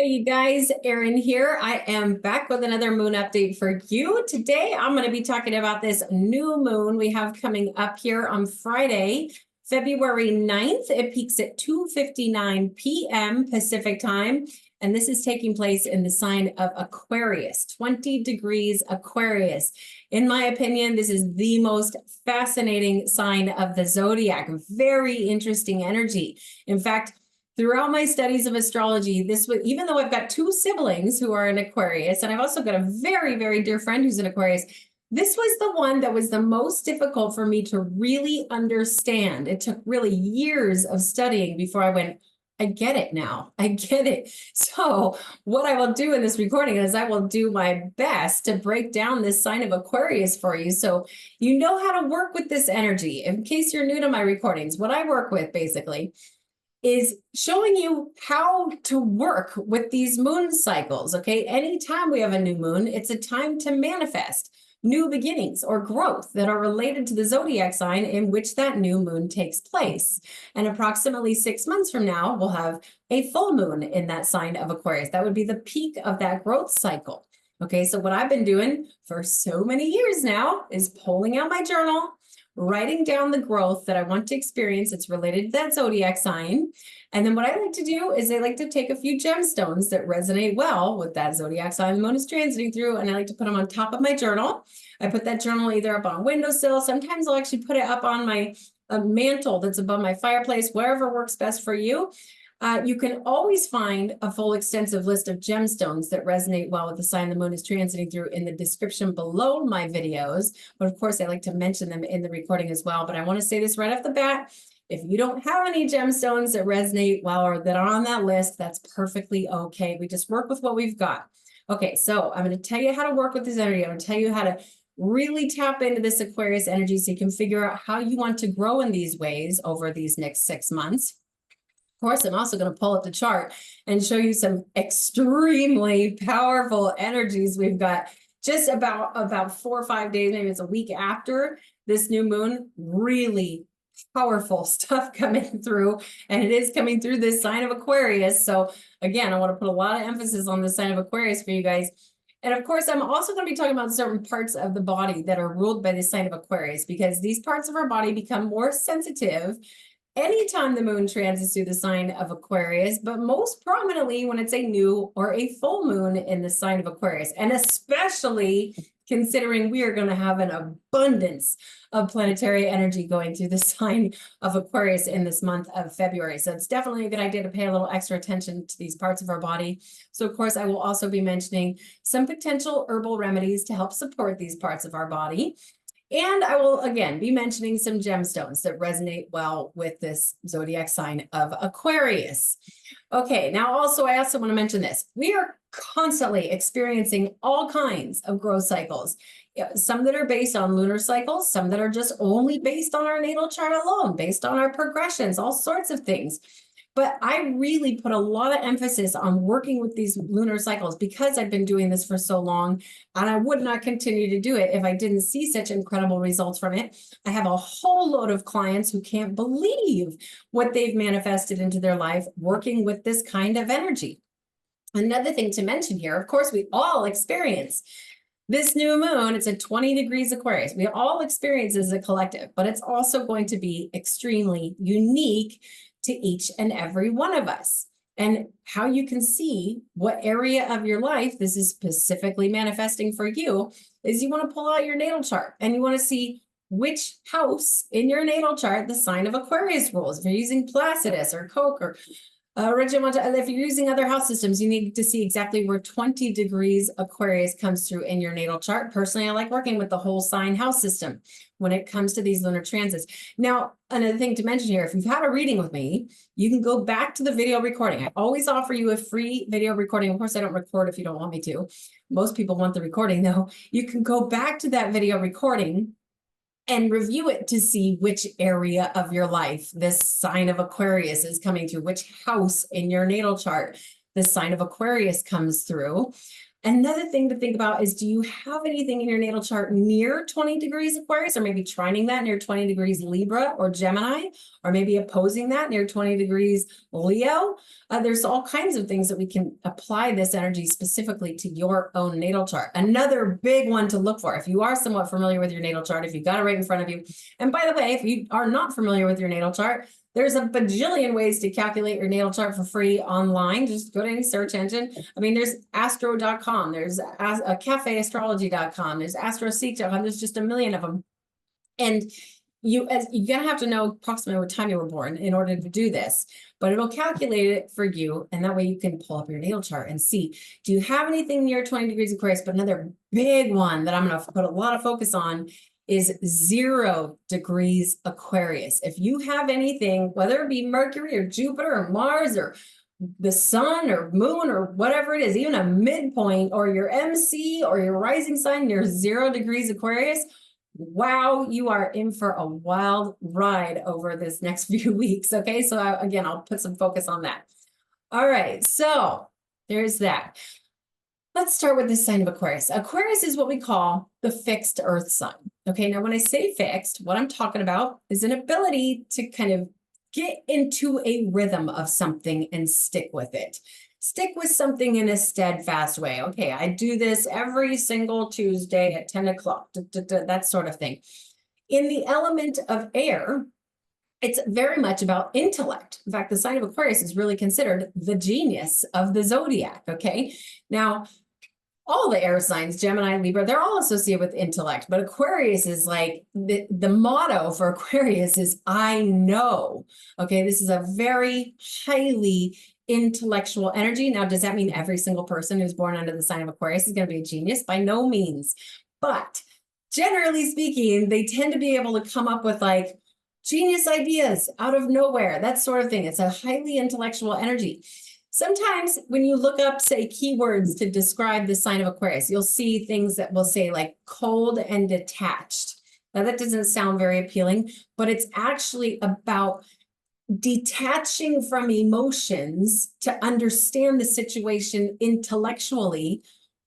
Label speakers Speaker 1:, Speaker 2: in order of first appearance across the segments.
Speaker 1: Hey, you guys, Erin here. I am back with another moon update for you. Today, I'm going to be talking about this new moon we have coming up here on Friday, February 9th. It peaks at 2:59 p.m. Pacific time, and this is taking place in the sign of Aquarius, 20 degrees Aquarius. In my opinion, this is the most fascinating sign of the zodiac. Very interesting energy. In fact, throughout my studies of astrology, this was, even though I've got two siblings who are in Aquarius, and I've also got a very, very dear friend who's in Aquarius, this was the one that was the most difficult for me to really understand. It took really years of studying before I went, I get it now. I get it. So what I will do in this recording is I will do my best to break down this sign of Aquarius for you so you know how to work with this energy. In case you're new to my recordings, what I work with basically is showing you how to work with these moon cycles, okay? Anytime we have a new moon, it's a time to manifest new beginnings or growth that are related to the zodiac sign in which that new moon takes place. And approximately 6 months from now, we'll have a full moon in that sign of Aquarius. That would be the peak of that growth cycle. Okay, so what I've been doing for so many years now is pulling out my journal, writing down the growth that I want to experience. It's related to that zodiac sign. And then what I like to do is I like to take a few gemstones that resonate well with that zodiac sign the moon is transiting through, and I like to put them on top of my journal. I put that journal either up on a windowsill. Sometimes I'll actually put it up on my mantle that's above my fireplace, wherever works best for you. You can always find a full extensive list of gemstones that resonate well with the sign the moon is transiting through in the description below my videos. But of course, I like to mention them in the recording as well. But I want to say this right off the bat. If you don't have any gemstones that resonate well or that are on that list, that's perfectly okay. We just work with what we've got. Okay, so I'm going to tell you how to work with this energy. I'm going to tell you how to really tap into this Aquarius energy so you can figure out how you want to grow in these ways over these next 6 months. Of course, I'm also going to pull up the chart and show you some extremely powerful energies. We've got just about 4 or 5 days, maybe it's a week after this new moon, really powerful stuff coming through, and it is coming through this sign of Aquarius. So again, I want to put a lot of emphasis on the sign of Aquarius for you guys. And of course, I'm also going to be talking about certain parts of the body that are ruled by the sign of Aquarius, because these parts of our body become more sensitive anytime the moon transits through the sign of Aquarius, but most prominently when it's a new or a full moon in the sign of Aquarius, and especially considering we are going to have an abundance of planetary energy going through the sign of Aquarius in this month of February. So it's definitely a good idea to pay a little extra attention to these parts of our body. So of course, I will also be mentioning some potential herbal remedies to help support these parts of our body. And I will, again, be mentioning some gemstones that resonate well with this zodiac sign of Aquarius. Okay, now also, I also want to mention this. We are constantly experiencing all kinds of growth cycles. Some that are based on lunar cycles, some that are just only based on our natal chart alone, based on our progressions, all sorts of things. But I really put a lot of emphasis on working with these lunar cycles because I've been doing this for so long, and I would not continue to do it if I didn't see such incredible results from it. I have a whole load of clients who can't believe what they've manifested into their life working with this kind of energy. Another thing to mention here, of course, we all experience this new moon. It's at 20 degrees Aquarius. We all experience as a collective, but it's also going to be extremely unique to each and every one of us. And how you can see what area of your life this is specifically manifesting for you is you want to pull out your natal chart and you want to see which house in your natal chart the sign of Aquarius rules. If you're using Placidus or Coke or Regimenta, if you're using other house systems, you need to see exactly where 20 degrees Aquarius comes through in your natal chart. Personally, I like working with the whole sign house system when it comes to these lunar transits. Now, another thing to mention here, if you've had a reading with me, you can go back to the video recording. I always offer you a free video recording. Of course, I don't record if you don't want me to. Most people want the recording though. You can go back to that video recording and review it to see which area of your life this sign of Aquarius is coming through, which house in your natal chart this sign of Aquarius comes through. Another thing to think about is, do you have anything in your natal chart near 20 degrees Aquarius, or maybe trining that near 20 degrees Libra or Gemini, or maybe opposing that near 20 degrees Leo? There's all kinds of things that we can apply this energy specifically to your own natal chart. Another big one to look for, if you are somewhat familiar with your natal chart, if you've got it right in front of you. And by the way, if you are not familiar with your natal chart, there's a bajillion ways to calculate your natal chart for free online. Just go to any search engine. I mean, there's astro.com, there's cafeastrology.com, there's astroseek.com, there's just a million of them. And you're gonna have to know approximately what time you were born in order to do this, but it'll calculate it for you. And that way you can pull up your natal chart and see, do you have anything near 20 degrees Aquarius? But another big one that I'm gonna put a lot of focus on is 0 degrees Aquarius. If you have anything, whether it be Mercury or Jupiter or Mars or the sun or moon or whatever it is, even a midpoint or your MC or your rising sign near 0 degrees Aquarius, wow, you are in for a wild ride over this next few weeks. Okay, so again, I'll put some focus on that. All right, so there's that. Let's start with the sign of Aquarius. Aquarius is what we call the fixed earth sign. Okay, now when I say fixed, what I'm talking about is an ability to kind of get into a rhythm of something and stick with it. Stick with something in a steadfast way. Okay, I do this every single Tuesday at 10 o'clock, that sort of thing. In the element of air, it's very much about intellect. In fact, the sign of Aquarius is really considered the genius of the zodiac, okay? Now, all the air signs, Gemini, Libra, they're all associated with intellect, but Aquarius is like, the motto for Aquarius is, I know, okay? This is a very highly intellectual energy. Now, does that mean every single person who's born under the sign of Aquarius is gonna be a genius? By no means, but generally speaking, they tend to be able to come up with like genius ideas out of nowhere, that sort of thing. It's a highly intellectual energy. Sometimes when you look up, say, keywords to describe the sign of Aquarius, you'll see things that will say like cold and detached. Now that doesn't sound very appealing, but it's actually about detaching from emotions to understand the situation intellectually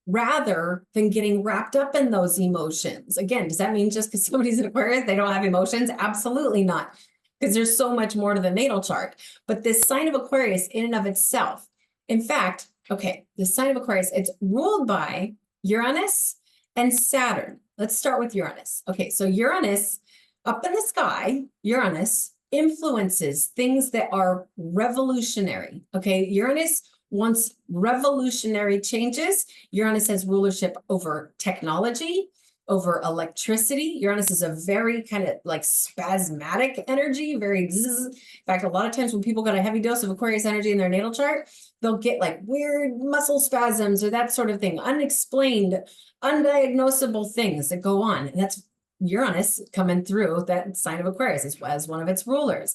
Speaker 1: rather than getting wrapped up in those emotions. Again, does that mean just because somebody's an Aquarius, they don't have emotions? Absolutely not, because there's so much more to the natal chart. But this sign of Aquarius in and of itself, in fact, okay, the sign of Aquarius, it's ruled by Uranus and Saturn. Let's start with Uranus. Okay, so Uranus, up in the sky, Uranus influences things that are revolutionary. Okay, Uranus wants revolutionary changes. Uranus has rulership over technology, over electricity. Uranus is a very kind of like spasmodic energy, very zzz. In fact, a lot of times when people got a heavy dose of Aquarius energy in their natal chart, they'll get like weird muscle spasms or that sort of thing, unexplained, undiagnosable things that go on. And that's Uranus coming through that sign of Aquarius as one of its rulers.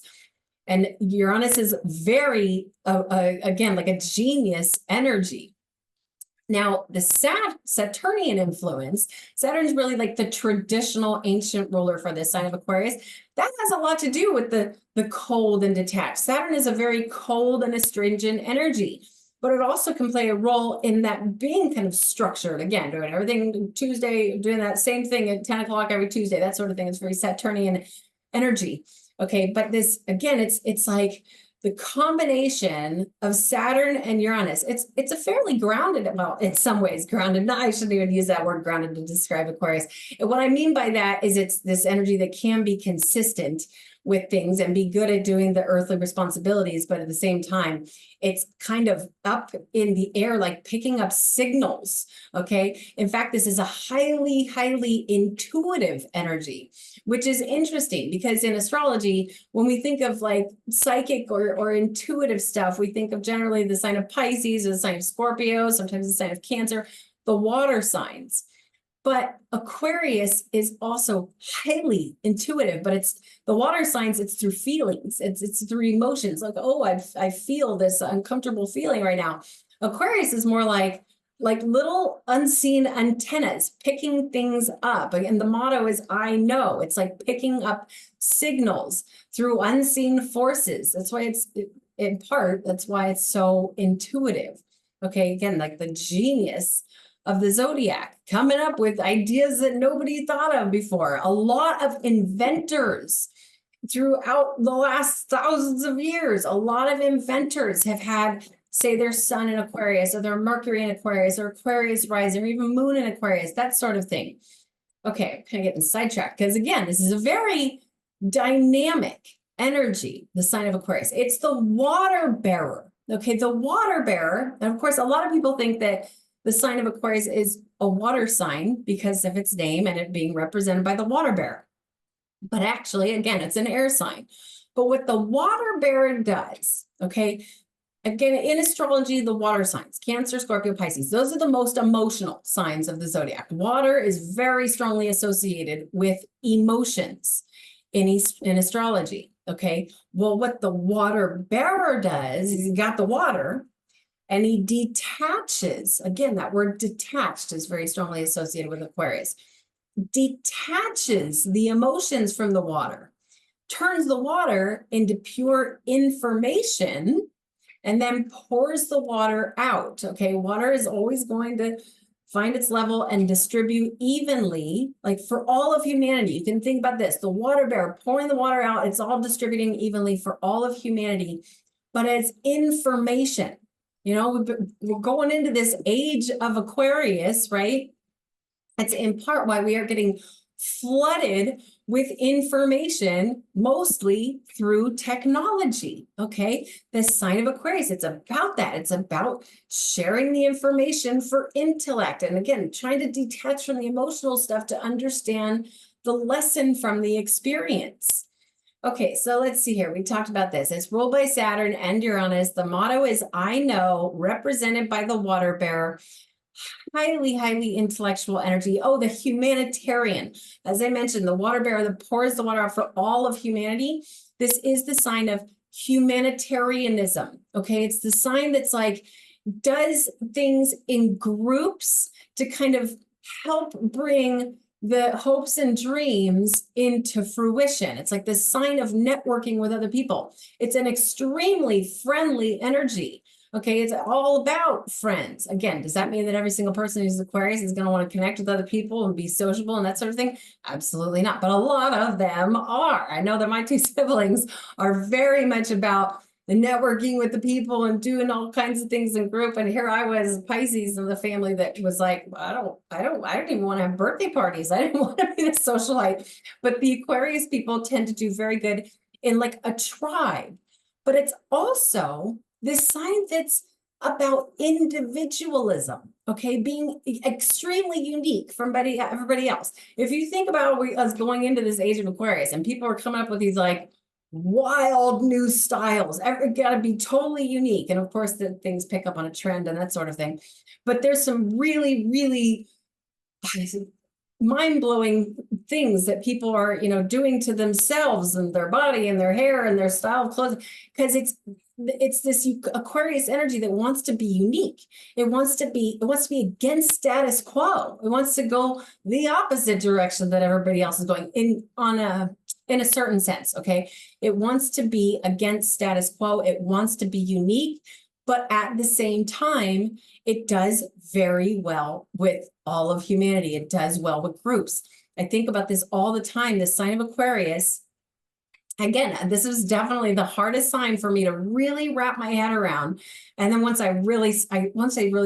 Speaker 1: And Uranus is very, again, like a genius energy. Now, the Saturnian influence, Saturn's really like the traditional ancient ruler for this sign of Aquarius. That has a lot to do with the cold and detached. Saturn is a very cold and astringent energy, but it also can play a role in that being kind of structured. Again, doing everything Tuesday, doing that same thing at 10 o'clock every Tuesday, that sort of thing. It's very Saturnian energy. Okay, but this, again, it's like the combination of Saturn and Uranus. It's a fairly grounded, well, in some ways grounded. No, I shouldn't even use that word grounded to describe Aquarius. And what I mean by that is it's this energy that can be consistent with things and be good at doing the earthly responsibilities, but at the same time, it's kind of up in the air, like picking up signals, okay? In fact, this is a highly, highly intuitive energy, which is interesting because in astrology, when we think of like psychic or intuitive stuff, we think of generally the sign of Pisces or the sign of Scorpio, sometimes the sign of Cancer, the water signs. But Aquarius is also highly intuitive, but it's the water signs, it's through feelings, it's through emotions, like, oh, I feel this uncomfortable feeling right now. Aquarius is more like little unseen antennas picking things up. And the motto is, I know. It's like picking up signals through unseen forces. That's why it's, in part, that's why it's so intuitive. Okay, again, like the genius of the zodiac, coming up with ideas that nobody thought of before. A lot of inventors throughout the last thousands of years, a lot of inventors have had, say, their sun in Aquarius or their Mercury in Aquarius or Aquarius rising or even moon in Aquarius, that sort of thing. Okay, I'm kind of getting sidetracked because, again, this is a very dynamic energy, the sign of Aquarius. It's the water bearer. Okay, the water bearer. And of course, a lot of people think that the sign of Aquarius is a water sign because of its name and it being represented by the water bearer. But actually, again, it's an air sign. But what the water bearer does, okay, again, in astrology, the water signs, Cancer, Scorpio, Pisces, those are the most emotional signs of the zodiac. Water is very strongly associated with emotions in astrology, okay? Well, what the water bearer does is he got the water and he detaches, again, that word detached is very strongly associated with Aquarius, detaches the emotions from the water, turns the water into pure information, and then pours the water out. Okay, water is always going to find its level and distribute evenly, like for all of humanity. You can think about this, the water bearer pouring the water out, it's all distributing evenly for all of humanity, but it's information. You know, we're going into this age of Aquarius, right? That's in part why we are getting flooded with information, mostly through technology, okay? The sign of Aquarius, it's about that. It's about sharing the information for intellect. And again, trying to detach from the emotional stuff to understand the lesson from the experience. Okay, so let's see here. We talked about this. It's ruled by Saturn and Uranus. The motto is I know, represented by the water bearer. Highly, highly intellectual energy. Oh, the humanitarian. As I mentioned, the water bearer that pours the water out for all of humanity. This is the sign of humanitarianism. Okay, it's the sign that's like, does things in groups to kind of help bring the hopes and dreams into fruition. It's like this sign of networking with other people. It's an extremely friendly energy. Okay, it's all about friends. Again, does that mean that every single person who's Aquarius is going to want to connect with other people and be sociable and that sort of thing? Absolutely not. But a lot of them are. I know that my two siblings are very much about the networking with the people and doing all kinds of things in group. And here I was, Pisces of the family that was like, I don't even want to have birthday parties. I didn't want to be the socialite. But the Aquarius people tend to do very good in like a tribe. But it's also this sign that's about individualism, okay, being extremely unique from everybody else. If you think about us going into this age of Aquarius and people are coming up with these like wild new styles, got to be totally unique. And of course, the things pick up on a trend and that sort of thing. But there's some really, really mind-blowing things that people are, you know, doing to themselves and their body and their hair and their style of clothing, because it's this Aquarius energy that wants to be unique. It wants to be against status quo. It wants to go the opposite direction that everybody else is going in a certain sense, okay? It wants to be against status quo. It wants to be unique, but at the same time, it does very well with all of humanity. It does well with groups. I think about this all the time. The sign of Aquarius, again, this was definitely the hardest sign for me to really wrap my head around. And then once I really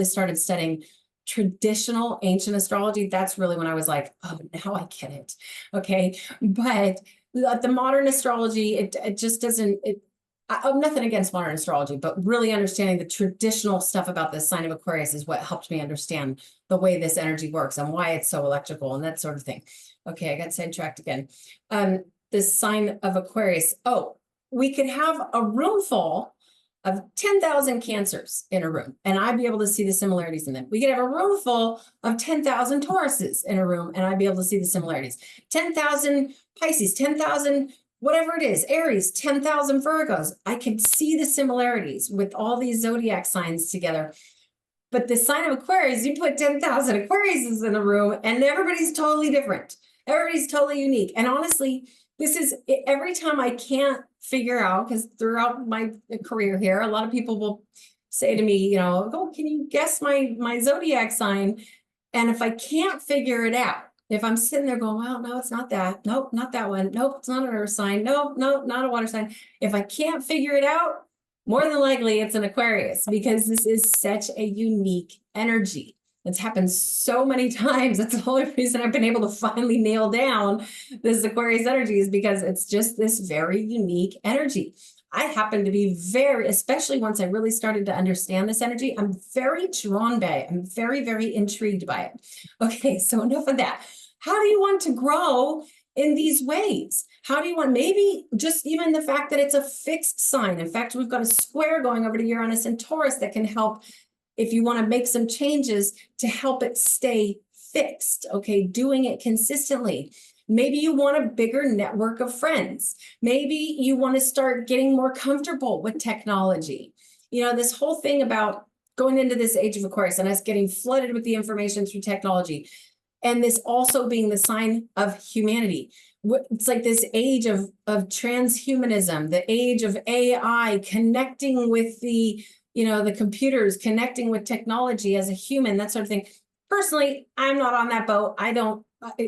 Speaker 1: started studying traditional ancient astrology, that's really when I was like, oh, now I get it. Okay. But the modern astrology, it just doesn't, I'm nothing against modern astrology, but really understanding the traditional stuff about this sign of Aquarius is what helped me understand the way this energy works and why it's so electrical and that sort of thing. Okay, I got sidetracked again. This sign of Aquarius. Oh, we could have a room full of 10,000 Cancers in a room, and I'd be able to see the similarities in them. We could have a room full of 10,000 Tauruses in a room, and I'd be able to see the similarities. 10,000 Pisces, 10,000 whatever it is, Aries, 10,000 Virgos. I could see the similarities with all these zodiac signs together. But the sign of Aquarius, you put 10,000 Aquariuses in a room, and everybody's totally different. Everybody's totally unique. And honestly, this is every time I can't figure out, because throughout my career here, a lot of people will say to me, you know, oh, can you guess my zodiac sign? And if I can't figure it out, if I'm sitting there going, well, no, it's not that. Nope, not that one. Nope, it's not an earth sign. Nope, nope, not a water sign. If I can't figure it out, more than likely it's an Aquarius, because this is such a unique energy. It's happened so many times. That's the only reason I've been able to finally nail down this Aquarius energy, is because it's just this very unique energy. I happen to be very, especially once I really started to understand this energy, I'm very drawn by it. I'm very, very intrigued by it. Okay, so enough of that. How do you want to grow in these ways? How do you want, maybe just even the fact that it's a fixed sign. In fact, we've got a square going over to Uranus and Taurus that can help if you want to make some changes to help it stay fixed, okay, doing it consistently. Maybe you want a bigger network of friends. Maybe you want to start getting more comfortable with technology. You know, this whole thing about going into this age of Aquarius and us getting flooded with the information through technology, and this also being the sign of humanity. It's like this age of transhumanism, the age of AI, connecting with the, you know, the computers, connecting with technology as a human, that sort of thing. Personally, I'm not on that boat.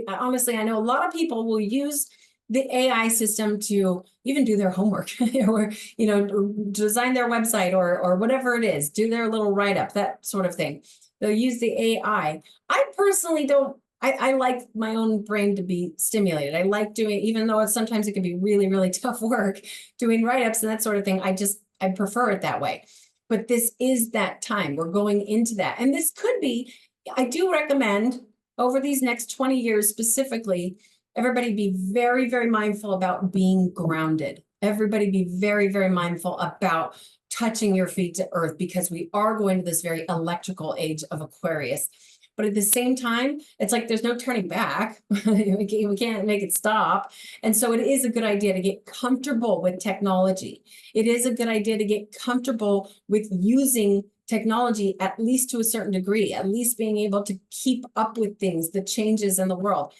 Speaker 1: Honestly, I know a lot of people will use the AI system to even do their homework or, you know, design their website or whatever it is, do their little write-up, that sort of thing. They'll use the AI. I personally don't. I like my own brain to be stimulated. I like doing, even though sometimes it can be really, really tough work doing write-ups and that sort of thing. I prefer it that way. But this is that time. We're going into that. And this could be, I do recommend over these next 20 years specifically, everybody be very, very mindful about being grounded. Everybody be very, very mindful about touching your feet to earth, because we are going to this very electrical age of Aquarius. But at the same time, it's like there's no turning back. We can't make it stop. And so it is a good idea to get comfortable with technology. It is a good idea to get comfortable with using technology, at least to a certain degree, at least being able to keep up with things, the changes in the world.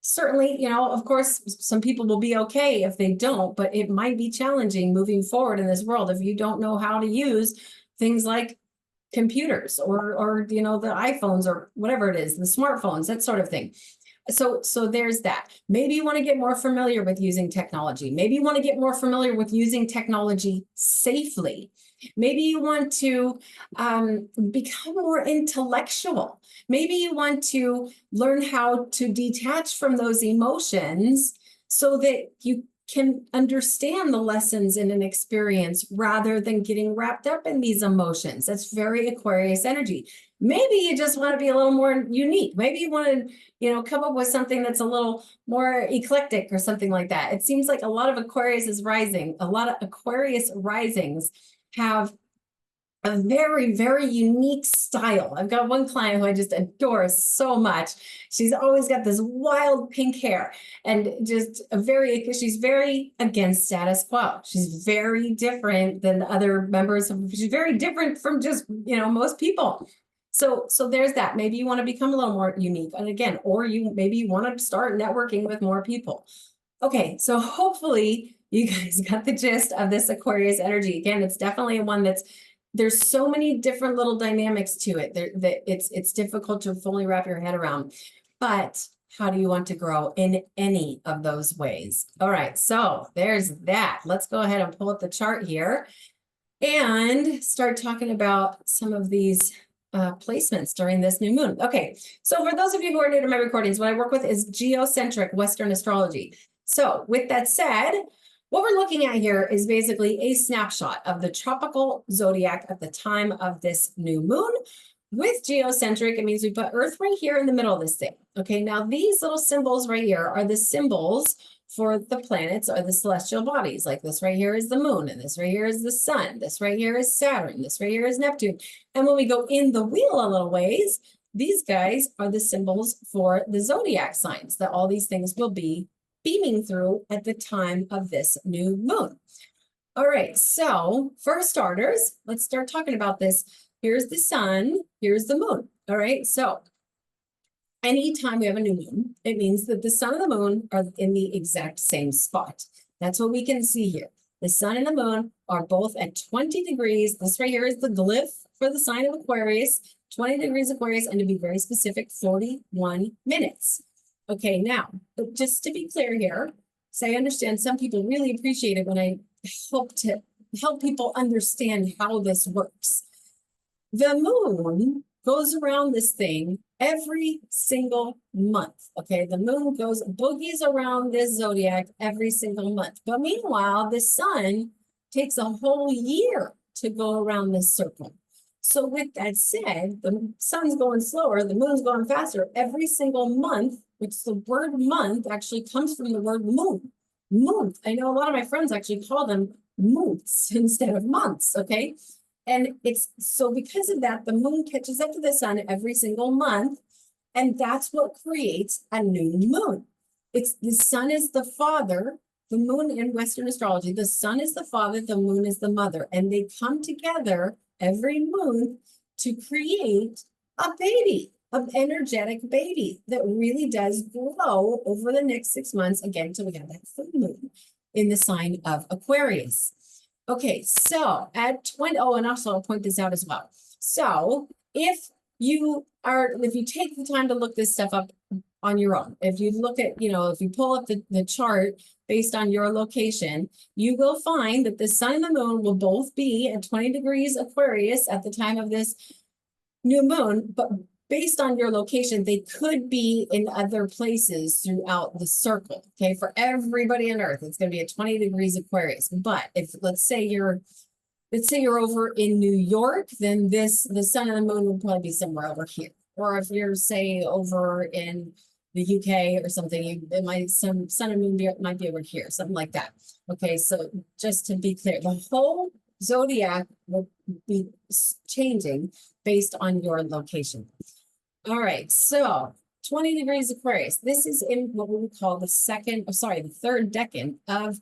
Speaker 1: Certainly, you know, of course, some people will be okay if they don't, but it might be challenging moving forward in this world if you don't know how to use things like computers or you know, the iPhones or whatever it is, the smartphones, that sort of thing. So there's that. Maybe you want to get more familiar with using technology. Maybe you want to get more familiar with using technology safely. Maybe you want to become more intellectual. Maybe you want to learn how to detach from those emotions so that you can understand the lessons in an experience rather than getting wrapped up in these emotions. That's very Aquarius energy. Maybe you just want to be a little more unique. Maybe you want to, you know, come up with something that's a little more eclectic or something like that. It seems like a lot of Aquarius risings have a very, very unique style. I've got one client who I just adore so much. She's always got this wild pink hair and just she's very against status quo. She's very different than other members she's very different from just, you know, most people. So there's that. Maybe you want to become a little more unique. And again, or maybe you want to start networking with more people. Okay, so hopefully you guys got the gist of this Aquarius energy. Again, it's definitely one there's so many different little dynamics to it that it's difficult to fully wrap your head around. But how do you want to grow in any of those ways? All right, so there's that. Let's go ahead and pull up the chart here and start talking about some of these placements during this new moon. Okay, so for those of you who are new to my recordings, what I work with is geocentric Western astrology. So with that said, what we're looking at here is basically a snapshot of the tropical zodiac at the time of this new moon. With geocentric, it means we put Earth right here in the middle of this thing. Okay, now these little symbols right here are the symbols for the planets or the celestial bodies. Like this right here is the moon, and this right here is the sun. This right here is Saturn. This right here is Neptune. And when we go in the wheel a little ways, these guys are the symbols for the zodiac signs that all these things will be beaming through at the time of this new moon. All right, so for starters, let's start talking about this. Here's the sun, here's the moon. All right, so anytime we have a new moon, it means that the sun and the moon are in the exact same spot. That's what we can see here. The sun and the moon are both at 20 degrees. This right here is the glyph for the sign of Aquarius. 20 degrees Aquarius, and to be very specific, 41 minutes. Okay, now, but just to be clear here, so I understand some people really appreciate it when I help people understand how this works. The moon goes around this thing every single month. Okay, the moon goes boogies around this zodiac every single month. But meanwhile, the sun takes a whole year to go around this circle. So with that said, the sun's going slower, the moon's going faster every single month, which the word month actually comes from the word moon. Month. I know a lot of my friends actually call them months instead of months, okay? And it's so because of that, the moon catches up to the sun every single month, and that's what creates a new moon. It's the sun is the father, the moon in Western astrology, the sun is the father, the moon is the mother, and they come together every month to create a baby, an energetic baby that really does grow over the next 6 months, again, till we have that full moon in the sign of Aquarius. Okay, so at 20, oh, and also I'll point this out as well. So if you take the time to look this stuff up on your own, if you look at, if you pull up the chart based on your location, you will find that the sun and the moon will both be at 20 degrees Aquarius at the time of this new moon, but based on your location, they could be in other places throughout the circle. Okay, for everybody on Earth, it's going to be at 20 degrees Aquarius. But if let's say you're over in New York, then the sun and the moon will probably be somewhere over here. Or if you're, say, over in the UK or something, sun and moon might be over here, something like that. Okay, so just to be clear, the whole zodiac will be changing based on your location. All right, so 20 degrees Aquarius. This is in what we would call the third decan of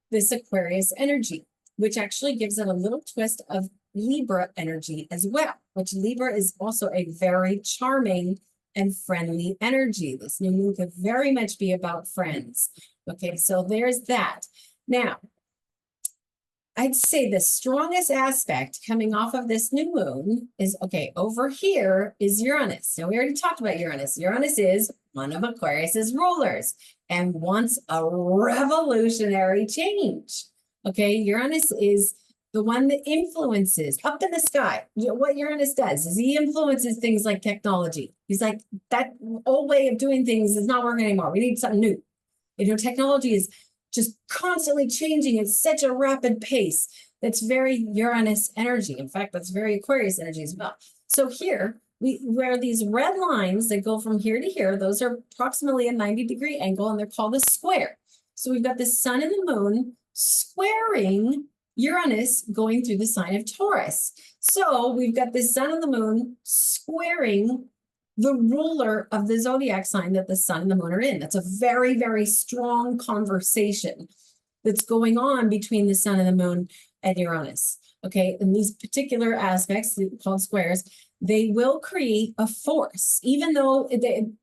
Speaker 1: this Aquarius energy, which actually gives it a little twist of Libra energy as well, which Libra is also a very charming and friendly energy. This new moon could very much be about friends. Okay, so there's that. Now, I'd say the strongest aspect coming off of this new moon is, okay, over here is Uranus. So we already talked about Uranus. Uranus is one of Aquarius's rulers and wants a revolutionary change. Okay, Uranus is the one that influences up in the sky. What Uranus does is he influences things like technology. He's like, that old way of doing things is not working anymore. We need something new. Technology is just constantly changing at such a rapid pace. That's very Uranus energy. In fact, that's very Aquarius energy as well. So here, where these red lines that go from here to here, those are approximately a 90-degree angle, and they're called a square. So we've got the sun and the moon squaring Uranus going through the sign of Taurus. So we've got the sun and the moon squaring the ruler of the zodiac sign that the sun and the moon are in. That's a very, very strong conversation that's going on between the sun and the moon and Uranus. Okay, and these particular aspects called squares, they will create a force, even though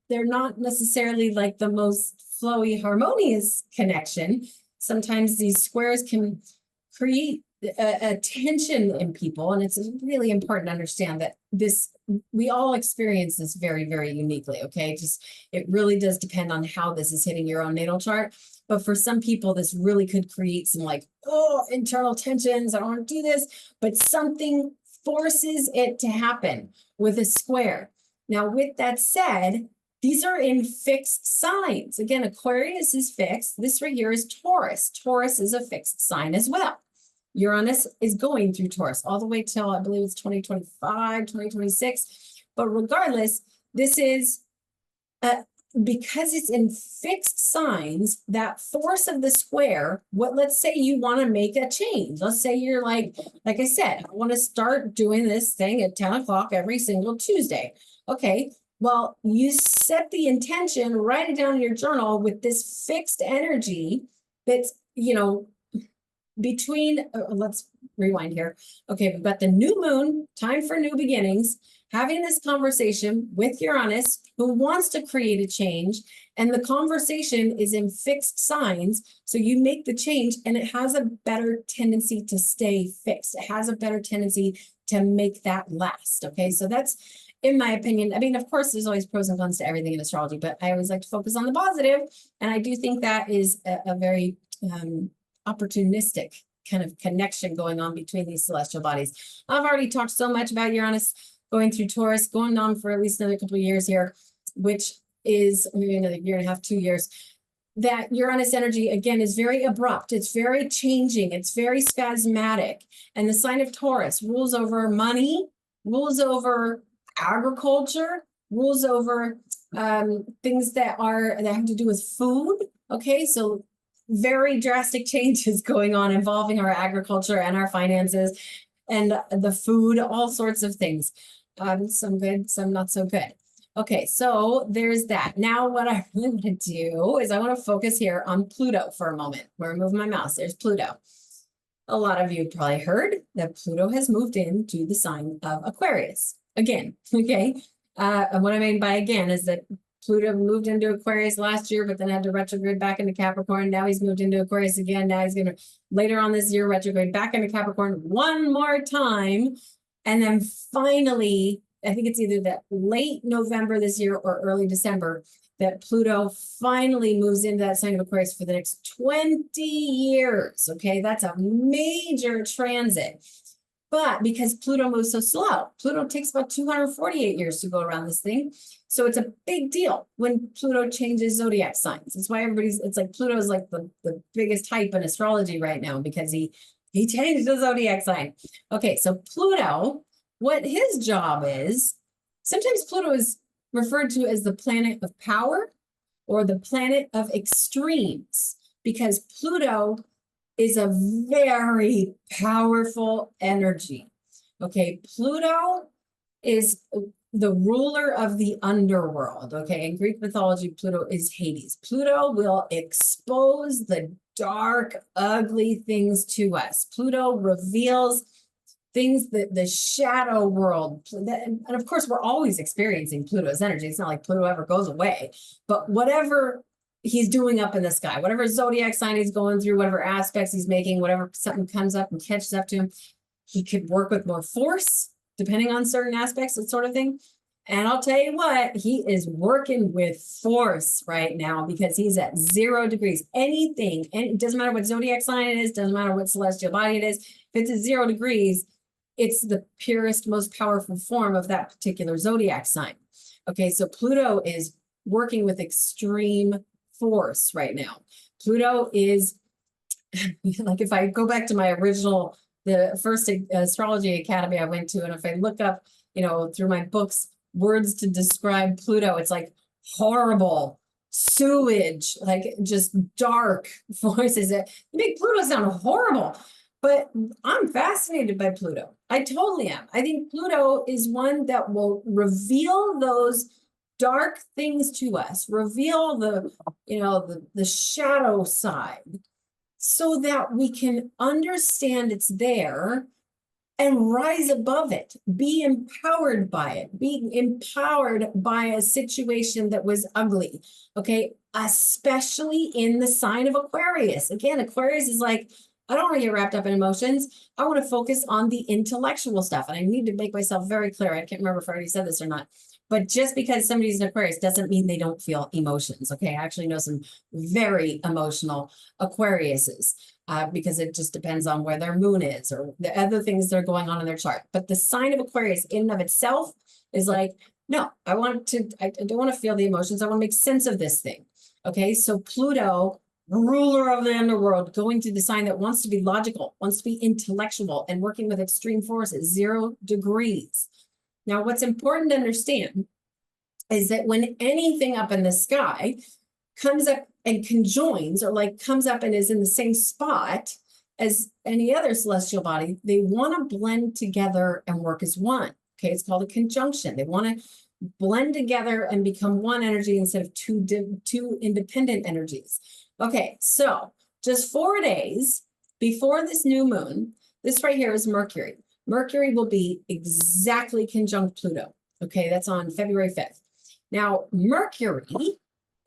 Speaker 1: they're not necessarily like the most flowy, harmonious connection. Sometimes these squares can create a tension in people, and it's really important to understand that we all experience this very, very uniquely. Okay, it really does depend on how this is hitting your own natal chart. But for some people, this really could create some internal tensions. I don't want to do this, but something forces it to happen with a square. Now, with that said, these are in fixed signs. Again, Aquarius is fixed. This right here is Taurus. Taurus is a fixed sign as well. Uranus is going through Taurus all the way till, I believe it's 2025, 2026. But regardless, this is, because it's in fixed signs, that force of the square, let's say you want to make a change. Let's say you're like I said, I want to start doing this thing at 10 o'clock every single Tuesday. Okay, well, you set the intention, write it down in your journal with this fixed energy that's, between, let's rewind here. Okay, we've got the new moon, time for new beginnings, having this conversation with Uranus, who wants to create a change, and the conversation is in fixed signs. So you make the change, and it has a better tendency to stay fixed. It has a better tendency to make that last. Okay, so that's, in my opinion, I mean, of course, there's always pros and cons to everything in astrology, but I always like to focus on the positive. And I do think that is a very opportunistic kind of connection going on between these celestial bodies. I've already talked so much about Uranus going through Taurus, going on for at least another couple of years here, which is maybe another year and a half, 2 years. That Uranus energy, again, is very abrupt. It's very changing. It's very spasmodic. And the sign of Taurus rules over money, rules over agriculture, rules over things that have to do with food. Okay, so very drastic changes going on involving our agriculture and our finances and the food, all sorts of things. Some good, some not so good. Okay, so there's that. Now what I really want to do is I want to focus here on Pluto for a moment. Where I move my mouse, there's Pluto. A lot of you probably heard that Pluto has moved into the sign of Aquarius. Again, okay? And what I mean by again is that Pluto moved into Aquarius last year, but then had to retrograde back into Capricorn. Now he's moved into Aquarius again. Now he's going to, later on this year, retrograde back into Capricorn one more time. And then finally, I think it's either that late November this year or early December, that Pluto finally moves into that sign of Aquarius for the next 20 years. Okay, that's a major transit. But because Pluto moves so slow, Pluto takes about 248 years to go around this thing. So it's a big deal when Pluto changes zodiac signs. That's why it's like Pluto is like the biggest hype in astrology right now because he changed the zodiac sign. Okay, so Pluto, what his job is, sometimes Pluto is referred to as the planet of power or the planet of extremes because Pluto is a very powerful energy. Okay, Pluto is the ruler of the underworld. Okay, in Greek mythology, Pluto is Hades. Pluto will expose the dark, ugly things to us. Pluto reveals things that the shadow world, and of course, we're always experiencing Pluto's energy. It's not like Pluto ever goes away, but whatever he's doing up in the sky, whatever zodiac sign he's going through, whatever aspects he's making, whatever something comes up and catches up to him, he could work with more force, depending on certain aspects, that sort of thing. And I'll tell you what, he is working with force right now because he's at 0 degrees. Anything, and it doesn't matter what zodiac sign it is, doesn't matter what celestial body it is, if it's at 0 degrees, it's the purest, most powerful form of that particular zodiac sign. Okay, so Pluto is working with extreme force right now. Pluto is, like if I go back to my original, the first astrology academy I went to, and if I look up, through my books, words to describe Pluto, it's like horrible, sewage, like just dark forces that make Pluto sound horrible. But I'm fascinated by Pluto. I totally am. I think Pluto is one that will reveal those dark things to us, reveal the shadow side so that we can understand it's there and rise above it, be empowered by it, be empowered by a situation that was ugly, okay? Especially in the sign of Aquarius. Again, Aquarius is like, I don't want to get wrapped up in emotions. I want to focus on the intellectual stuff. And I need to make myself very clear. I can't remember if I already said this or not. But just because somebody's an Aquarius doesn't mean they don't feel emotions. Okay, I actually know some very emotional Aquariuses because it just depends on where their moon is or the other things that are going on in their chart. But the sign of Aquarius in and of itself is like, no, I don't want to feel the emotions. I want to make sense of this thing. Okay, so Pluto, ruler of the underworld, going through the sign that wants to be logical, wants to be intellectual, and working with extreme force at 0 degrees. Now, what's important to understand is that when anything up in the sky comes up and conjoins, or like comes up and is in the same spot as any other celestial body, they want to blend together and work as one. Okay, it's called a conjunction. They want to blend together and become one energy instead of two independent energies. Okay, so just 4 days before this new moon, this right here is Mercury. Mercury will be exactly conjunct Pluto. Okay, that's on February 5th. Now, Mercury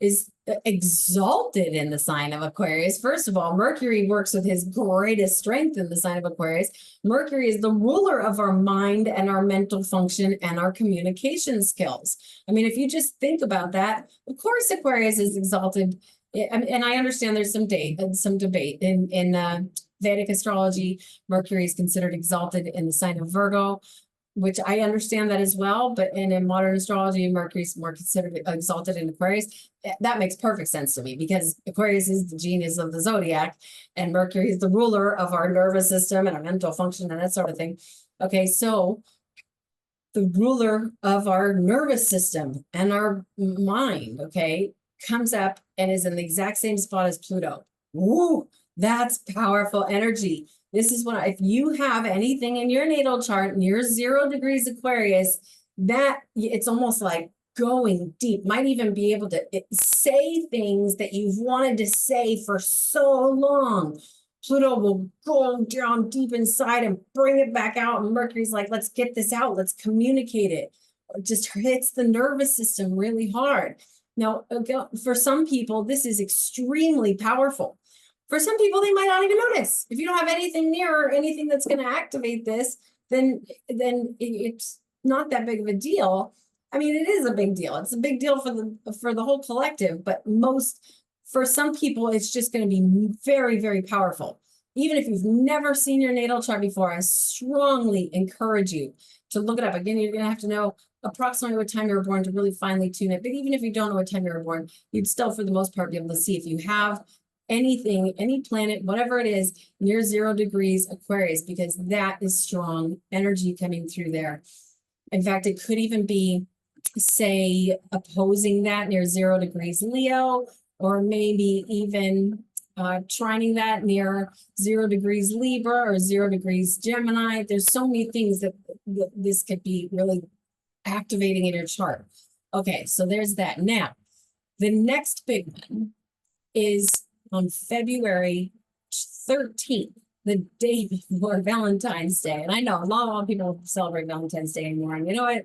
Speaker 1: is exalted in the sign of Aquarius. First of all, Mercury works with his greatest strength in the sign of Aquarius. Mercury is the ruler of our mind and our mental function and our communication skills. I mean, if you just think about that, of course, Aquarius is exalted. And I understand there's some debate in Vedic astrology. Mercury is considered exalted in the sign of Virgo, which I understand that as well. But in modern astrology, Mercury's more considered exalted in Aquarius. That makes perfect sense to me because Aquarius is the genius of the zodiac and Mercury is the ruler of our nervous system and our mental function and that sort of thing. Okay, so the ruler of our nervous system and our mind, okay, comes up and is in the exact same spot as Pluto. Woo, that's powerful energy. This is what, if you have anything in your natal chart near 0 degrees Aquarius, that it's almost like going deep, might even be able to say things that you've wanted to say for so long. Pluto will go down deep inside and bring it back out. And Mercury's like, let's get this out. Let's communicate it. It just hits the nervous system really hard. Now, for some people, this is extremely powerful. For some people, they might not even notice. If you don't have anything near or anything that's going to activate this, then it's not that big of a deal. I mean, it is a big deal. It's a big deal for the whole collective, but for some people, it's just going to be very, very powerful. Even if you've never seen your natal chart before, I strongly encourage you to look it up. Again, you're going to have to know approximately what time you were born to really finely tune it. But even if you don't know what time you were born, you'd still, for the most part, be able to see if you have anything, any planet, whatever it is, near 0 degrees Aquarius, because that is strong energy coming through there. In fact, it could even be, say, opposing that near 0 degrees Leo, or maybe even trining that near 0 degrees Libra or 0 degrees Gemini. There's so many things that this could be really activating in your chart. Okay, so there's that. Now, the next big one is on February 13th, the day before Valentine's Day. And I know a lot of people celebrate Valentine's Day anymore. And you know what?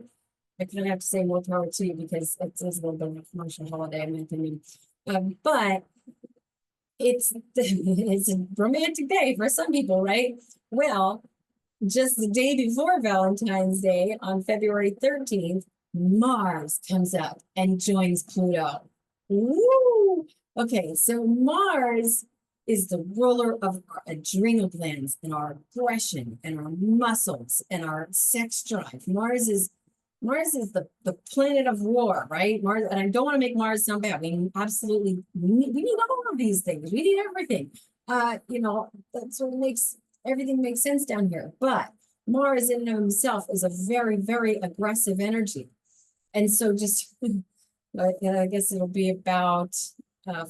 Speaker 1: I kind of have to say more power to you because it's a little bit of a commercial holiday, in my opinion. But it's a romantic day for some people, right? Well, just the day before Valentine's Day, on February 13th, Mars comes up and joins Pluto. Woo! Okay, so Mars is the ruler of our adrenal glands and our aggression and our muscles and our sex drive. Mars is the planet of war, right? Mars, and I don't want to make Mars sound bad. We absolutely we need all of these things. We need everything. That's what makes everything make sense down here. But Mars in and of himself is a very, very aggressive energy. And so just, I guess it'll be about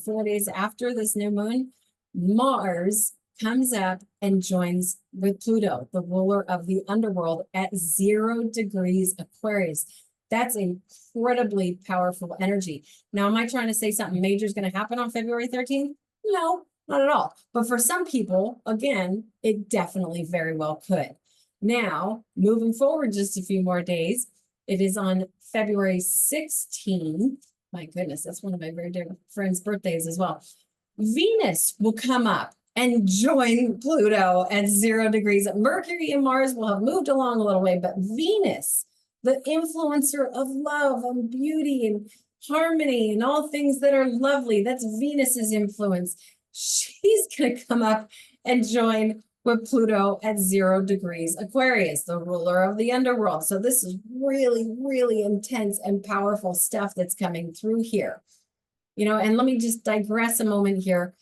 Speaker 1: 4 days after this new moon, Mars comes up and joins with Pluto, the ruler of the underworld, at 0 degrees Aquarius. That's incredibly powerful energy. Now, am I trying to say something major is going to happen on February 13th? No, not at all. But for some people, again, it definitely very well could. Now, moving forward just a few more days, it is on February 16th. My goodness, that's one of my very dear friends' birthdays as well. Venus will come up and join Pluto at 0 degrees. Mercury and Mars will have moved along a little way, but Venus, the influencer of love and beauty and harmony and all things that are lovely, that's Venus's influence. She's going to come up and join with Pluto at 0 degrees Aquarius, the ruler of the underworld. So this is really, really intense and powerful stuff that's coming through here. And let me just digress a moment here.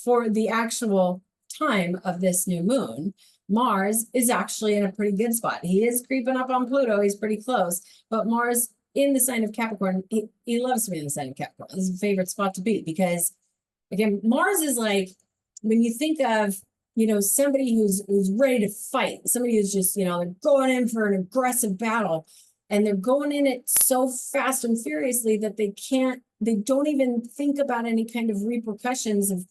Speaker 1: For the actual time of this new moon, Mars is actually in a pretty good spot. He is creeping up on Pluto. He's pretty close. But Mars in the sign of Capricorn, he loves to be in the sign of Capricorn. This is his favorite spot to be because, again, Mars is like, when you think of, somebody who's ready to fight, somebody who's just, they're going in for an aggressive battle and they're going in it so fast and furiously that they don't even think about any kind of repercussions of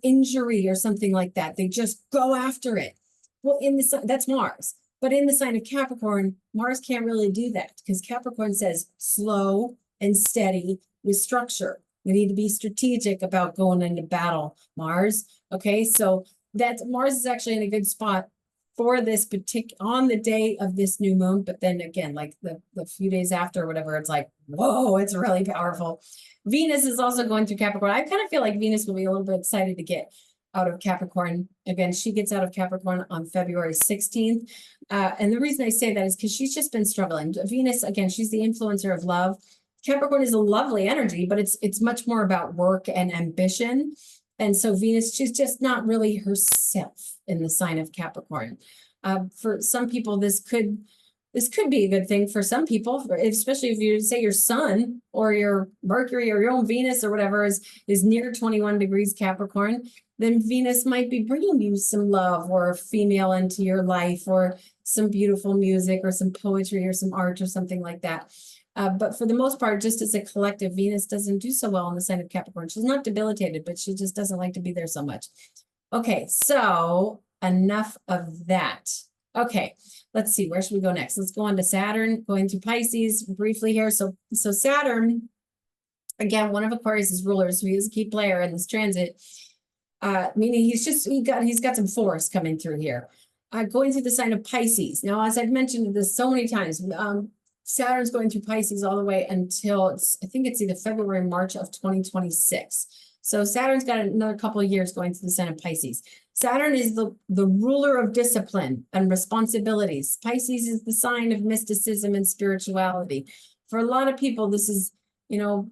Speaker 1: injury or something like that. They just go after it. Well, that's Mars. But in the sign of Capricorn, Mars can't really do that because Capricorn says slow and steady with structure. We need to be strategic about going into battle, Mars. Okay, so that's Mars is actually in a good spot for this particular on the day of this new moon, but then again, like the few days after or whatever, it's like, whoa, it's really powerful. Venus is also going through Capricorn. I kind of feel like Venus will be a little bit excited to get out of Capricorn. Again, she gets out of Capricorn on February 16th. And the reason I say that is because she's just been struggling. Venus, again, she's the influencer of love. Capricorn is a lovely energy, but it's much more about work and ambition. And so Venus, she's just not really herself in the sign of Capricorn. For some people, this could be a good thing for some people, especially if you say your sun or your Mercury or your own Venus or whatever is near 21 degrees Capricorn, then Venus might be bringing you some love or a female into your life or some beautiful music or some poetry or some art or something like that. But for the most part, just as a collective, Venus doesn't do so well in the sign of Capricorn. She's not debilitated, but she just doesn't like to be there so much. Okay, so enough of that. Okay, let's see, where should we go next? Let's go on to Saturn, going through Pisces briefly here. So Saturn, again, one of Aquarius's rulers, so he is a key player in this transit, meaning he's got some force coming through here. Going through the sign of Pisces. Now, as I've mentioned this so many times, Saturn's going through Pisces all the way until I think it's either February, March of 2026. So Saturn's got another couple of years going through the sign of Pisces. Saturn is the ruler of discipline and responsibilities. Pisces is the sign of mysticism and spirituality. For a lot of people, this is,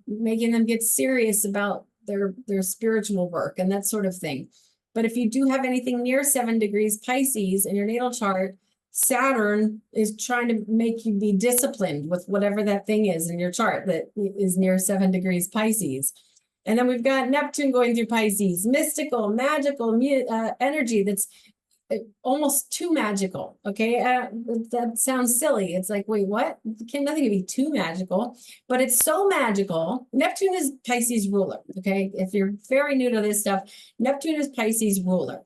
Speaker 1: making them get serious about their spiritual work and that sort of thing. But if you do have anything near 7 degrees Pisces in your natal chart, Saturn is trying to make you be disciplined with whatever that thing is in your chart that is near 7 degrees Pisces. And then we've got Neptune going through Pisces, mystical, magical energy that's almost too magical. Okay, that sounds silly. It's like, wait, what? Nothing can be too magical, but it's so magical. Neptune is Pisces ruler. Okay, if you're very new to this stuff, Neptune is Pisces ruler.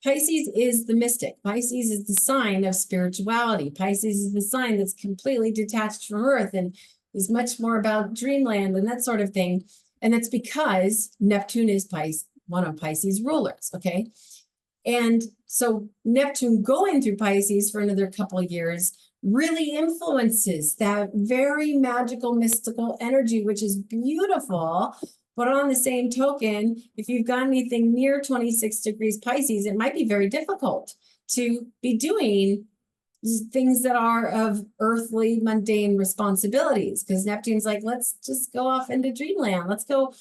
Speaker 1: Pisces is the mystic. Pisces is the sign of spirituality. Pisces is the sign that's completely detached from Earth and is much more about dreamland and that sort of thing. And that's because Neptune is one of Pisces rulers, okay? And so Neptune going through Pisces for another couple of years really influences that very magical, mystical energy, which is beautiful. But on the same token, if you've got anything near 26 degrees Pisces, it might be very difficult to be doing things that are of earthly, mundane responsibilities. Because Neptune's like, let's just go off into dreamland. Let's go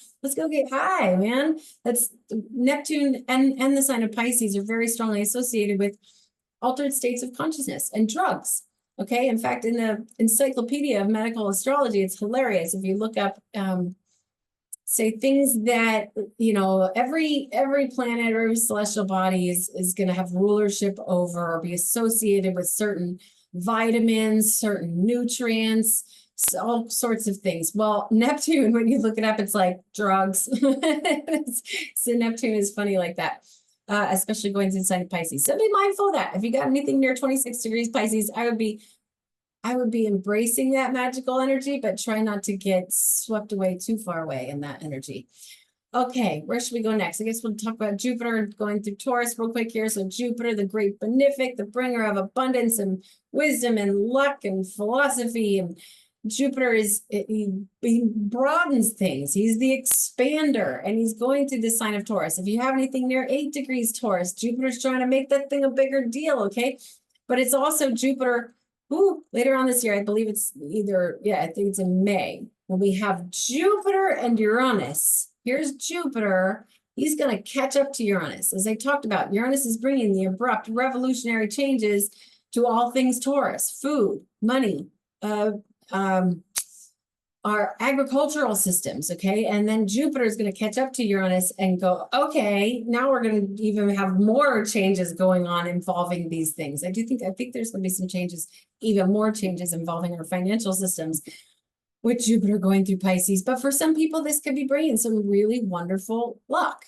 Speaker 1: get high, man. That's Neptune and the sign of Pisces are very strongly associated with altered states of consciousness and drugs. Okay. In fact, in the Encyclopedia of Medical Astrology, it's hilarious. If you look up, say things that, every planet or every celestial body is going to have rulership over or be associated with certain vitamins, certain nutrients, all sorts of things. Well, Neptune, when you look it up, it's like drugs. So Neptune is funny like that, especially going inside of Pisces. So be mindful of that. If you got anything near 26 degrees Pisces, I would be embracing that magical energy, but try not to get swept away too far away in that energy. Okay, where should we go next? I guess we'll talk about Jupiter going through Taurus real quick here. So Jupiter, the great benefic, the bringer of abundance and wisdom and luck and philosophy. And Jupiter he broadens things. He's the expander, and he's going through the sign of Taurus. If you have anything near 8 degrees Taurus, Jupiter's trying to make that thing a bigger deal, okay? But it's also Jupiter. Later on this year, I believe it's I think it's in May, when we have Jupiter and Uranus. Here's Jupiter. He's going to catch up to Uranus. As I talked about, Uranus is bringing the abrupt revolutionary changes to all things Taurus: food, money, our agricultural systems, okay? And then Jupiter is going to catch up to Uranus and go, okay, now we're going to even have more changes going on involving these things. I think there's going to be some changes, even more changes involving our financial systems with Jupiter going through Pisces. But for some people, this could be bringing some really wonderful luck.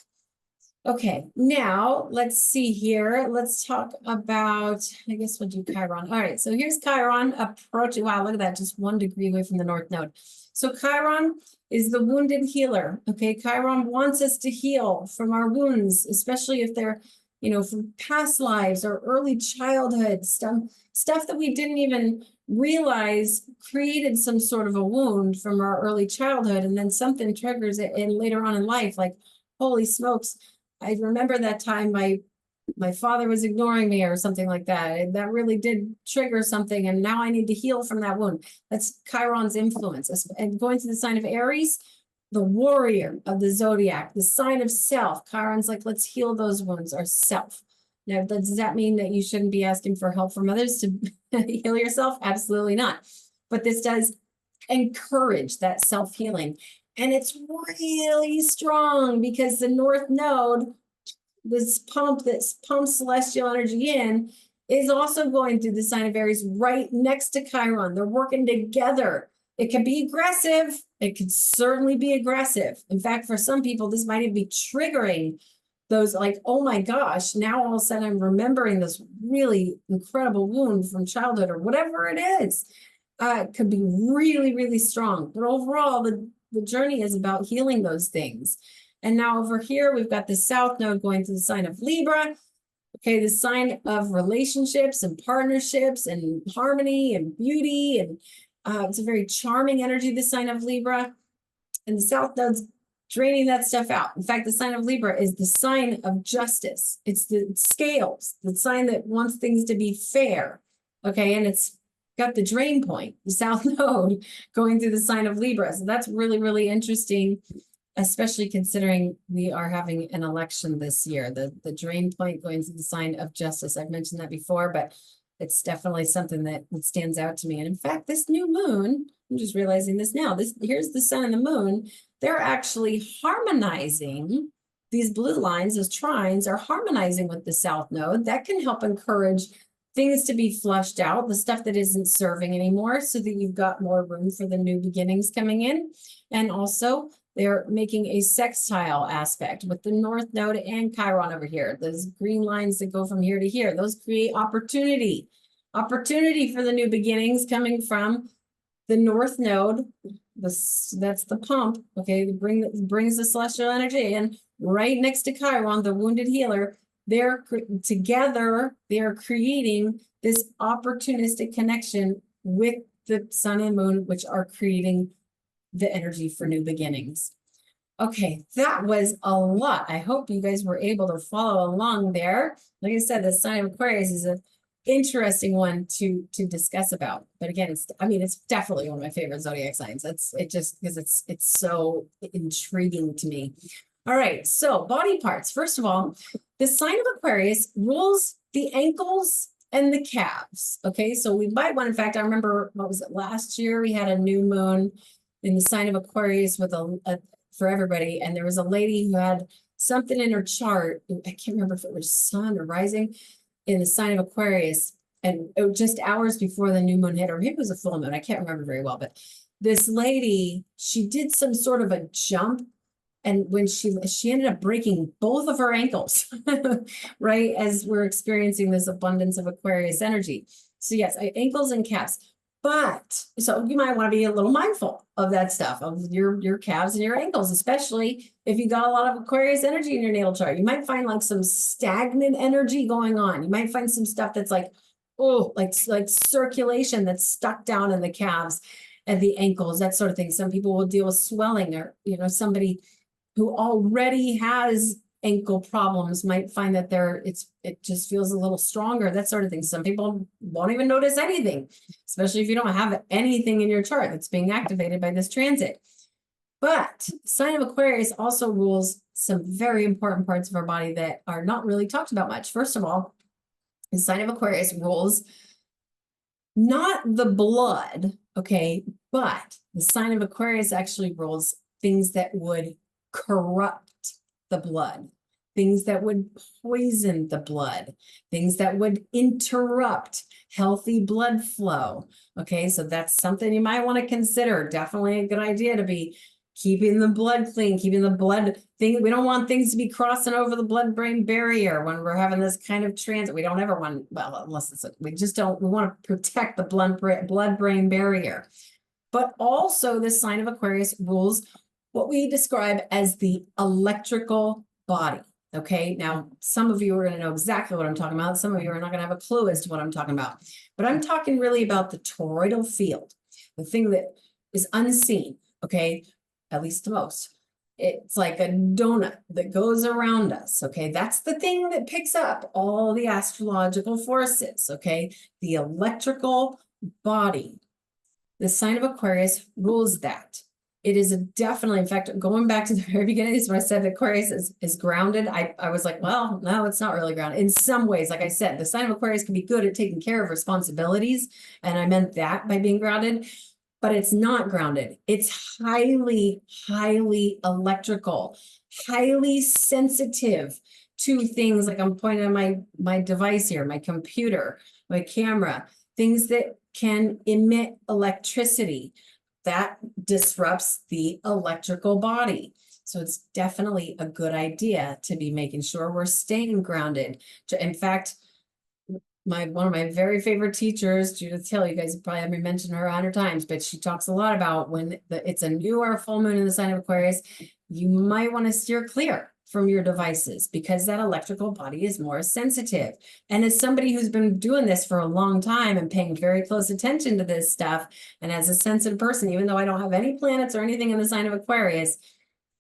Speaker 1: Okay, now let's see here. Let's talk about, I guess we'll do Chiron. All right, so here's Chiron approaching. Wow, look at that, just 1 degree away from the North Node. So Chiron is the wounded healer. Okay, Chiron wants us to heal from our wounds, especially if they're, from past lives or early childhood stuff that we didn't even realize created some sort of a wound from our early childhood, and then something triggers it in later on in life, like, holy smokes. I remember that time my father was ignoring me or something like that. And that really did trigger something, and now I need to heal from that wound. That's Chiron's influence. And going to the sign of Aries, the warrior of the zodiac, the sign of self. Chiron's like, let's heal those wounds, ourself. Now, does that mean that you shouldn't be asking for help from others to heal yourself? Absolutely not. But this does encourage that self-healing. And it's really strong because the North Node, this pump that pumps celestial energy in, is also going through the sign of Aries right next to Chiron. They're working together. It can be aggressive. It can certainly be aggressive. In fact, for some people, this might even be triggering those, like, oh my gosh, now all of a sudden I'm remembering this really incredible wound from childhood or whatever it is. It could be really, really strong. But overall, the journey is about healing those things. And now over here, we've got the South Node going to the sign of Libra. Okay, the sign of relationships and partnerships and harmony and beauty. And it's a very charming energy, the sign of Libra. And the South Node's draining that stuff out. In fact, the sign of Libra is the sign of justice. It's the scales, the sign that wants things to be fair. Okay, and it's got the drain point, the South Node, going through the sign of Libra. So that's really, really interesting, especially considering we are having an election this year. The drain point going through the sign of justice. I've mentioned that before, but it's definitely something that stands out to me. And in fact, this new moon, I'm just realizing this now, here's the sun and the moon. They're actually harmonizing. These blue lines, those trines, are harmonizing with the South Node. That can help encourage things to be flushed out, the stuff that isn't serving anymore, so that you've got more room for the new beginnings coming in. And also, they're making a sextile aspect with the North Node and Chiron over here. Those green lines that go from here to here, those create opportunity. Opportunity for the new beginnings coming from the North Node. That's the pump, okay? Brings the celestial energy in right next to Chiron, the wounded healer. They're together, they are creating this opportunistic connection with the sun and moon, which are creating the energy for new beginnings. Okay, that was a lot. I hope you guys were able to follow along there. Like I said, the sign of Aquarius is an interesting one to discuss about. But again, it's definitely one of my favorite zodiac signs. Just because it's so intriguing to me. All right, so body parts. First of all, the sign of Aquarius rules the ankles and the calves. Okay, so we might want, in fact, I remember, what was it, last year we had a new moon in the sign of Aquarius with for everybody, and there was a lady who had something in her chart. I can't remember if it was sun or rising in the sign of Aquarius, and it was just hours before the new moon hit, or maybe it was a full moon. I can't remember very well, but this lady, she did some sort of a jump, and when she ended up breaking both of her ankles, right, as we're experiencing this abundance of Aquarius energy. So yes, ankles and calves. But so you might want to be a little mindful of that stuff, of your calves and your ankles, especially if you got a lot of Aquarius energy in your natal chart. You might find like some stagnant energy going on. You might find some stuff that's like, oh, like circulation that's stuck down in the calves and the ankles, that sort of thing. Some people will deal with swelling, or somebody who already has ankle problems might find that it just feels a little stronger, that sort of thing. Some people won't even notice anything, especially if you don't have anything in your chart that's being activated by this transit. But sign of Aquarius also rules some very important parts of our body that are not really talked about much. First of all, the sign of Aquarius rules not the blood, okay, but the sign of Aquarius actually rules things that would corrupt the blood, things that would poison the blood, things that would interrupt healthy blood flow. Okay, so that's something you might want to consider. Definitely a good idea to be keeping the blood clean, keeping the blood thing. We don't want things to be crossing over the blood-brain barrier when we're having this kind of transit. We don't ever want, well, unless it's, we just don't, we want to protect the blood-brain barrier. But also this sign of Aquarius rules what we describe as the electrical body. Okay, now some of you are going to know exactly what I'm talking about. Some of you are not going to have a clue as to what I'm talking about. But I'm talking really about the toroidal field, the thing that is unseen, okay, at least the most. It's like a donut that goes around us, okay? That's the thing that picks up all the astrological forces, okay? The electrical body. The sign of Aquarius rules that. It is definitely, in fact, going back to the very beginning, is when I said Aquarius is grounded. I was like, well, no, it's not really grounded. In some ways, like I said, the sign of Aquarius can be good at taking care of responsibilities. And I meant that by being grounded, but it's not grounded. It's highly, highly electrical, highly sensitive to things like I'm pointing on my device here, my computer, my camera, things that can emit electricity. That disrupts the electrical body. So it's definitely a good idea to be making sure we're staying grounded. In fact, one of my very favorite teachers, Judith Hill, you guys probably have me mention her 100 times, but she talks a lot about when it's a new or a full moon in the sign of Aquarius, you might want to steer clear from your devices because that electrical body is more sensitive. And as somebody who's been doing this for a long time and paying very close attention to this stuff, and as a sensitive person, even though I don't have any planets or anything in the sign of Aquarius,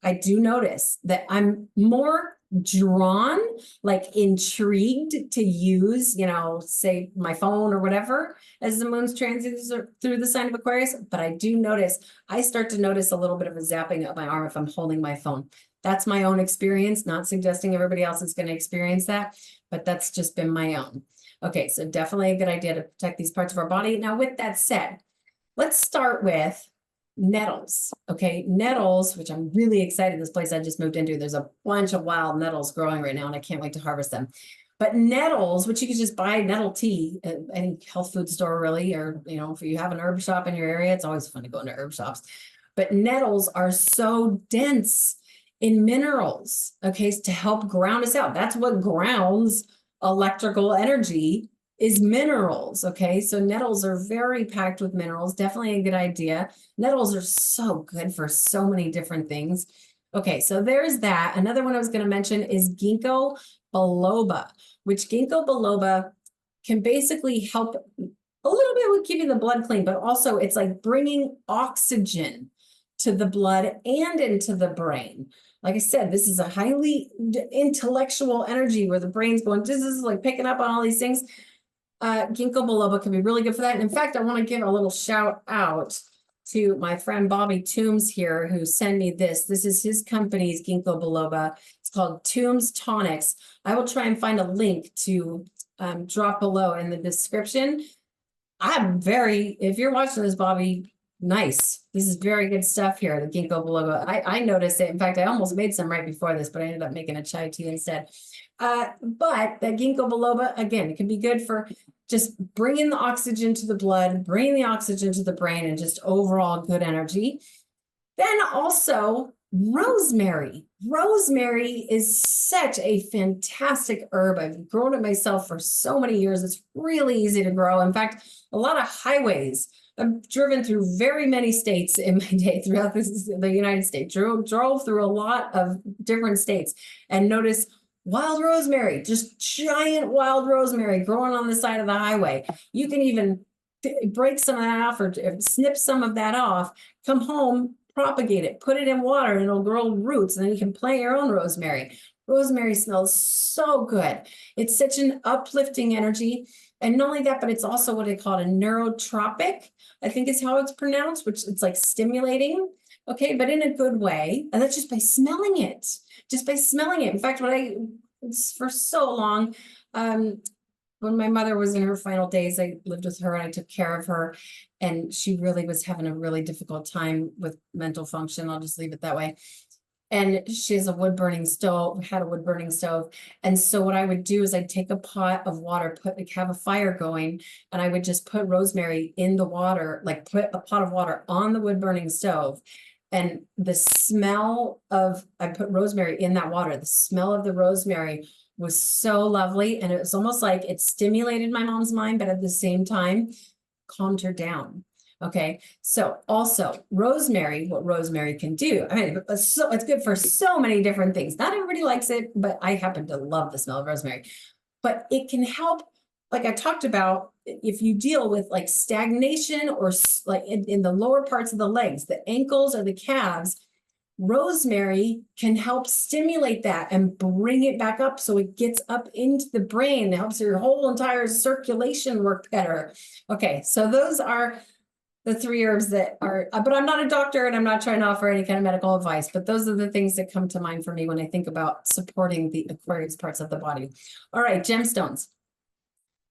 Speaker 1: I do notice that I'm more drawn, like intrigued to use, say my phone or whatever as the moon's transits through the sign of Aquarius. But I do notice, I start to notice a little bit of a zapping of my arm if I'm holding my phone. That's my own experience, not suggesting everybody else is going to experience that, but that's just been my own. Okay, so definitely a good idea to protect these parts of our body. Now, with that said, let's start with nettles. Okay, nettles, which I'm really excited. This place I just moved into, there's a bunch of wild nettles growing right now, and I can't wait to harvest them. But nettles, which you can just buy nettle tea at any health food store, really, or if you have an herb shop in your area, it's always fun to go into herb shops. But nettles are so dense in minerals, okay, to help ground us out. That's what grounds electrical energy is minerals, okay? So nettles are very packed with minerals, definitely a good idea. Nettles are so good for so many different things. Okay, so there's that. Another one I was going to mention is Ginko Boba, which Ginko Boba can basically help a little bit with keeping the blood clean, but also it's like bringing oxygen to the blood and into the brain. Like I said, this is a highly intellectual energy where the brain's going, this is like picking up on all these things. Ginko Boba can be really good for that. And in fact, I want to give a little shout out to my friend Bobby Toombs here, who sent me this. This is his company's Ginko Boba. It's called Toombs Tonics. I will try and find a link to drop below in the description. If you're watching this, Bobby, nice. This is very good stuff here, the Ginko Boba. I noticed it. In fact, I almost made some right before this, but I ended up making a chai tea instead. But that Ginko Boba, again, it can be good for just bringing the oxygen to the blood, bringing the oxygen to the brain, and just overall good energy. Then also rosemary. Rosemary is such a fantastic herb. I've grown it myself for so many years. It's really easy to grow. In fact, a lot of highways. I've driven through very many states in my day throughout the United States. Drove through a lot of different states and noticed wild rosemary, just giant wild rosemary growing on the side of the highway. You can even break some of that off or snip some of that off, come home, propagate it, put it in water, and it'll grow roots, and then you can plant your own rosemary. Rosemary smells so good. It's such an uplifting energy. And not only that, but it's also what they call a neurotropic, I think is how it's pronounced, which it's like stimulating, okay, but in a good way. And that's just by smelling it, just by smelling it. In fact, for so long, when my mother was in her final days, I lived with her and I took care of her, and she really was having a really difficult time with mental function. I'll just leave it that way. And she has a wood burning stove, had a wood burning stove. And so what I would do is I'd take a pot of water, have a fire going, and I would just put rosemary in the water, like put a pot of water on the wood burning stove, And the smell of, I put rosemary in that water. The smell of the rosemary was so lovely. And it was almost like it stimulated my mom's mind, but at the same time, calmed her down. Okay. So also rosemary, what rosemary can do. I mean, it's good for so many different things. Not everybody likes it, but I happen to love the smell of rosemary. But it can help, like I talked about, if you deal with like stagnation or like in the lower parts of the legs, the ankles or the calves, rosemary can help stimulate that and bring it back up so it gets up into the brain. It helps your whole entire circulation work better. Okay, so those are the 3 herbs that are, but I'm not a doctor and I'm not trying to offer any kind of medical advice, but those are the things that come to mind for me when I think about supporting the Aquarius parts of the body. All right, gemstones.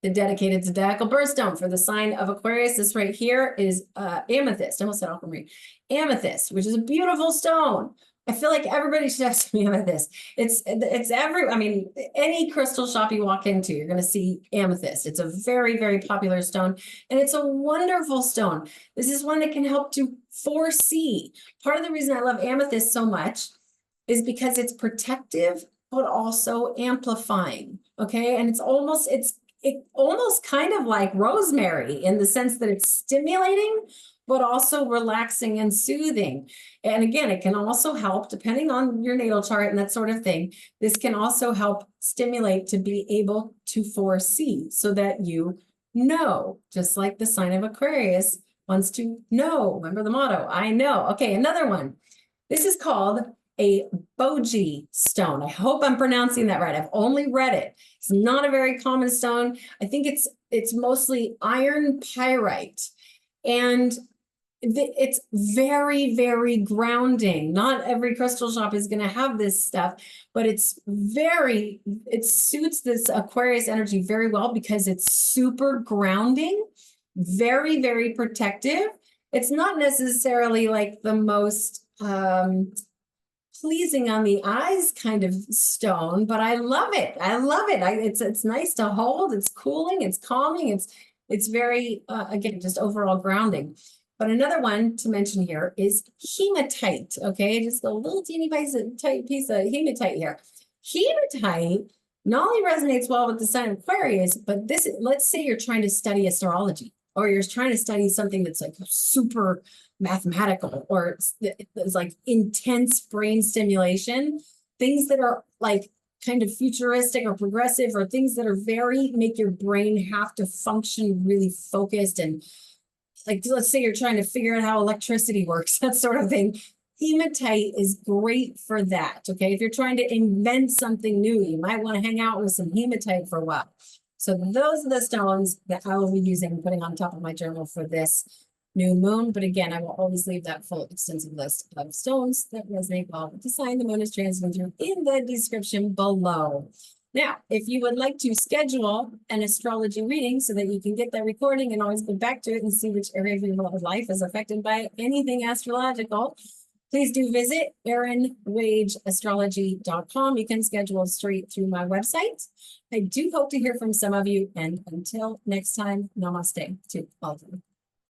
Speaker 1: The dedicated zodiacal birthstone for the sign of Aquarius. This right here is amethyst. I almost said aquamarine. Amethyst, which is a beautiful stone. I feel like everybody should have some amethyst. It's I mean, any crystal shop you walk into, you're going to see amethyst. It's a very, very popular stone, and it's a wonderful stone. This is one that can help to foresee. Part of the reason I love amethyst so much is because it's protective, but also amplifying. Okay, and it almost kind of like rosemary in the sense that it's stimulating, but also relaxing and soothing. And again, it can also help, depending on your natal chart and that sort of thing, this can also help stimulate to be able to foresee so that you know, just like the sign of Aquarius wants to know. Remember the motto, I know. Okay, another one. This is called a bogie stone. I hope I'm pronouncing that right. I've only read it. It's not a very common stone. I think it's mostly iron pyrite. And it's very, very grounding. Not every crystal shop is going to have this stuff, but it suits this Aquarius energy very well because it's super grounding, very, very protective. It's not necessarily like the most pleasing on the eyes kind of stone, but I love it. I love it. It's nice to hold. It's cooling. It's calming. It's very again, just overall grounding. But another one to mention here is hematite. Okay, just a little teeny piece of hematite here. Hematite not only resonates well with the sign of Aquarius, but let's say you're trying to study astrology, or you're trying to study something that's like super mathematical, or it's like intense brain stimulation, things that are like kind of futuristic or progressive, or things that are make your brain have to function really focused. And like, let's say you're trying to figure out how electricity works, that sort of thing. Hematite is great for that. Okay, if you're trying to invent something new, you might want to hang out with some hematite for a while. So those are the stones that I will be using and putting on top of my journal for this new moon. But again, I will always leave that full extensive list of stones that resonate well with the sign the moon is transiting through in the description below. Now, if you would like to schedule an astrology reading so that you can get that recording and always go back to it and see which area of your life is affected by anything astrological, please do visit erinwageastrology.com. You can schedule straight through my website. I do hope to hear from some of you, and until next time, namaste to all of you.